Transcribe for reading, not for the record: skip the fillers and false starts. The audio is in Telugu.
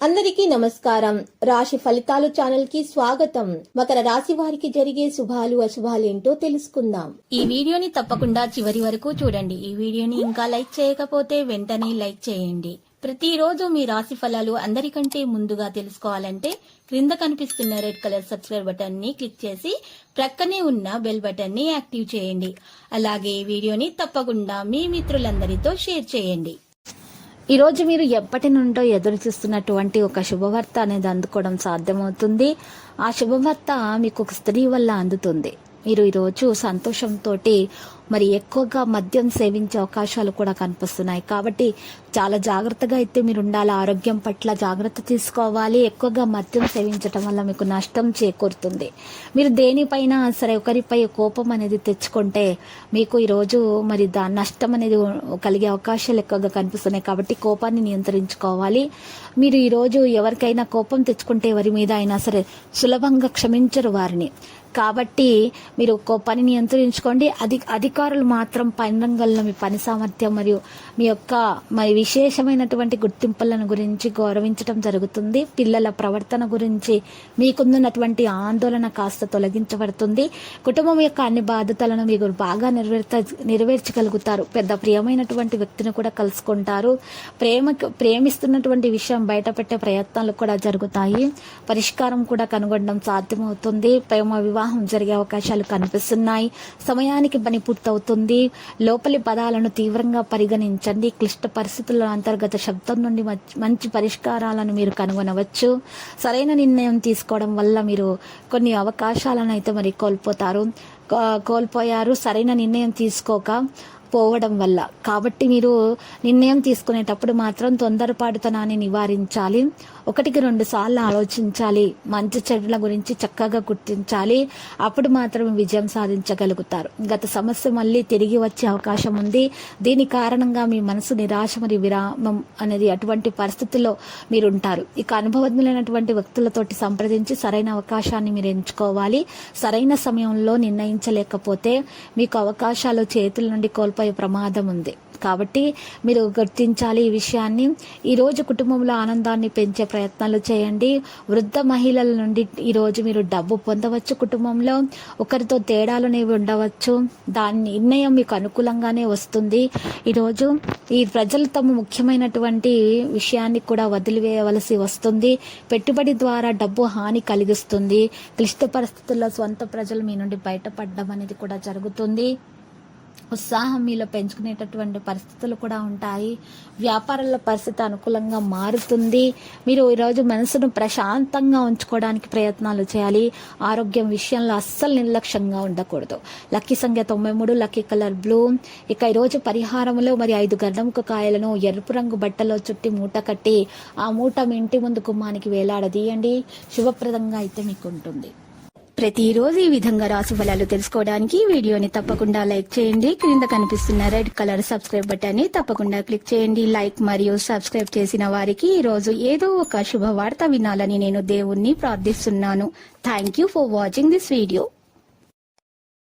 అందరికీ నమస్కారం. రాశి ఫలితాలు ఛానల్ కి స్వాగతం. మకర రాశి వారికి జరిగే శుభాలు అశుభాలు ఏంటో తెలుసుకుందాం. ఈ వీడియోని తప్పకుండా చివరి వరకు చూడండి. ఈ వీడియోని ఇంకా లైక్ చేయకపోతే వెంటనే లైక్ చేయండి. ప్రతిరోజు మీ రాశి ఫలాలు అందరికంటే ముందుగా తెలుసుకోవాలంటే క్రింద కనిపిస్తున్న రెడ్ కలర్ సబ్స్క్రైబ్ బటన్ ని క్లిక్ చేసి ప్రక్కనే ఉన్న బెల్ బటన్ ని యాక్టివ్ చేయండి. అలాగే ఈ వీడియోని తప్పకుండా మీ మిత్రులందరితో షేర్ చేయండి. ఈ రోజు మీరు ఎప్పటి నుండో ఎదురు చూస్తున్నటువంటి ఒక శుభవార్త అనేది అందుకోవడం సాధ్యమవుతుంది. ఆ శుభవార్త మీకు ఒక స్త్రీ వల్ల అందుతుంది. మీరు ఈరోజు సంతోషంతో మరి ఎక్కువగా మద్యం సేవించే అవకాశాలు కూడా కనిపిస్తున్నాయి. కాబట్టి చాలా జాగ్రత్తగా అయితే మీరు ఉండాలి. ఆరోగ్యం పట్ల జాగ్రత్త తీసుకోవాలి. ఎక్కువగా మద్యం సేవించడం వల్ల మీకు నష్టం చేకూరుతుంది. మీరు దేనిపైనా సరే ఒకరిపై కోపం అనేది తెచ్చుకుంటే మీకు ఈరోజు మరి నష్టం అనేది కలిగే అవకాశాలు ఎక్కువగా కనిపిస్తున్నాయి. కాబట్టి కోపాన్ని నియంత్రించుకోవాలి. మీరు ఈరోజు ఎవరికైనా కోపం తెచ్చుకుంటే ఎవరి మీద అయినా సరే సులభంగా క్షమించరు వారిని. కాబట్టి మీరు కోపాన్ని నియంత్రించుకోండి. అధికారులు మాత్రం పని రంగంలో మీ పని సామర్థ్యం మరియు మీ యొక్క మరి విశేషమైనటువంటి గుర్తింపులను గురించి గౌరవించడం జరుగుతుంది. పిల్లల ప్రవర్తన గురించి మీకుందున్నటువంటి ఆందోళన కాస్త తొలగించబడుతుంది. కుటుంబం యొక్క అన్ని బాధ్యతలను మీరు బాగా నెరవేర్చగలుగుతారు. పెద్ద ప్రియమైనటువంటి వ్యక్తిని కూడా కలుసుకుంటారు. ప్రేమిస్తున్నటువంటి విషయం బయట పెట్టే ప్రయత్నాలు కూడా జరుగుతాయి. పరిష్కారం కూడా కనుగొనడం సాధ్యమవుతుంది. ప్రేమ వివాహం జరిగే అవకాశాలు కనిపిస్తున్నాయి. సమయానికి పని పూర్తవుతుంది. లోపలి పదాలను తీవ్రంగా పరిగణించండి. క్లిష్ట పరిస్థితుల్లో అంతర్గత శబ్దం నుండి మంచి పరిష్కారాలను మీరు కనుగొనవచ్చు. సరైన నిర్ణయం తీసుకోవడం వల్ల మీరు కొన్ని అవకాశాలను అయితే మరి కోల్పోయారు సరైన నిర్ణయం తీసుకోకపోవడం వల్ల. కాబట్టి మీరు నిర్ణయం తీసుకునేటప్పుడు మాత్రం తొందరపాటుతనాన్ని నివారించాలి. 1-2 సార్లు ఆలోచించాలి. మంచి చెడుల గురించి చక్కగా గుర్తించాలి. అప్పుడు మాత్రమే విజయం సాధించగలుగుతారు. గత సమస్య మళ్ళీ తిరిగి వచ్చే అవకాశం ఉంది. దీని కారణంగా మీ మనసు నిరాశ మరియు విరామం అనేది అటువంటి పరిస్థితుల్లో మీరు ఉంటారు. ఇక అనుభవజ్ఞులైనటువంటి వ్యక్తులతోటి సంప్రదించి సరైన అవకాశాన్ని మీరు ఎంచుకోవాలి. సరైన సమయంలో నిర్ణయించలేకపోతే మీకు అవకాశాలు చేతుల నుండి కోల్పోయే ప్రమాదం ఉంది. కాబట్టి మీరు గుర్తించాలి ఈ విషయాన్ని. ఈరోజు కుటుంబంలో ఆనందాన్ని పెంచే ప్రయత్నాలు చేయండి. వృద్ధ మహిళల నుండి ఈరోజు మీరు డబ్బు పొందవచ్చు. కుటుంబంలో ఒకరితో తేడాలు అనేవి ఉండవచ్చు. దాని నిర్ణయం మీకు అనుకూలంగానే వస్తుంది. ఈరోజు ఈ ప్రజలు తమ ముఖ్యమైనటువంటి విషయాన్ని కూడా వదిలివేయవలసి వస్తుంది. పెట్టుబడి ద్వారా డబ్బు హాని కలిగిస్తుంది. క్లిష్ట పరిస్థితుల్లో స్వంత ప్రజలు మీ నుండి బయటపడడం అనేది కూడా జరుగుతుంది. ఉత్సాహం మీలో పెంచుకునేటటువంటి పరిస్థితులు కూడా ఉంటాయి. వ్యాపారాల పరిస్థితి అనుకూలంగా మారుతుంది. మీరు ఈరోజు మనసును ప్రశాంతంగా ఉంచుకోవడానికి ప్రయత్నాలు చేయాలి. ఆరోగ్యం విషయంలో అస్సలు నిర్లక్ష్యంగా ఉండకూడదు. లక్కీ సంఖ్య 93, లక్కీ కలర్ బ్లూ. ఇక ఈరోజు పరిహారంలో మరి 5 గంధముఖ కాయలను ఎరుపు రంగు బట్టలో చుట్టి మూట కట్టి ఆ మూట మీ ఇంటి ముందు గుమ్మానికి వేలాడదీయండి. శుభప్రదంగా అయితే మీకు ఉంటుంది. ప్రతిరోజు ఈ విధంగా రాశి ఫలాలు తెలుసుకోవడానికి వీడియోని తప్పకుండా లైక్ చేయండి. క్రింద కనిపిస్తున్న రెడ్ కలర్ సబ్స్క్రైబ్ బటన్ ని తప్పకుండా క్లిక్ చేయండి. లైక్ మరియు సబ్స్క్రైబ్ చేసిన వారికి ఈ రోజు ఏదో ఒక శుభవార్త వినాలని నేను దేవుణ్ణి ప్రార్థిస్తున్నాను. Thank you for watching this video.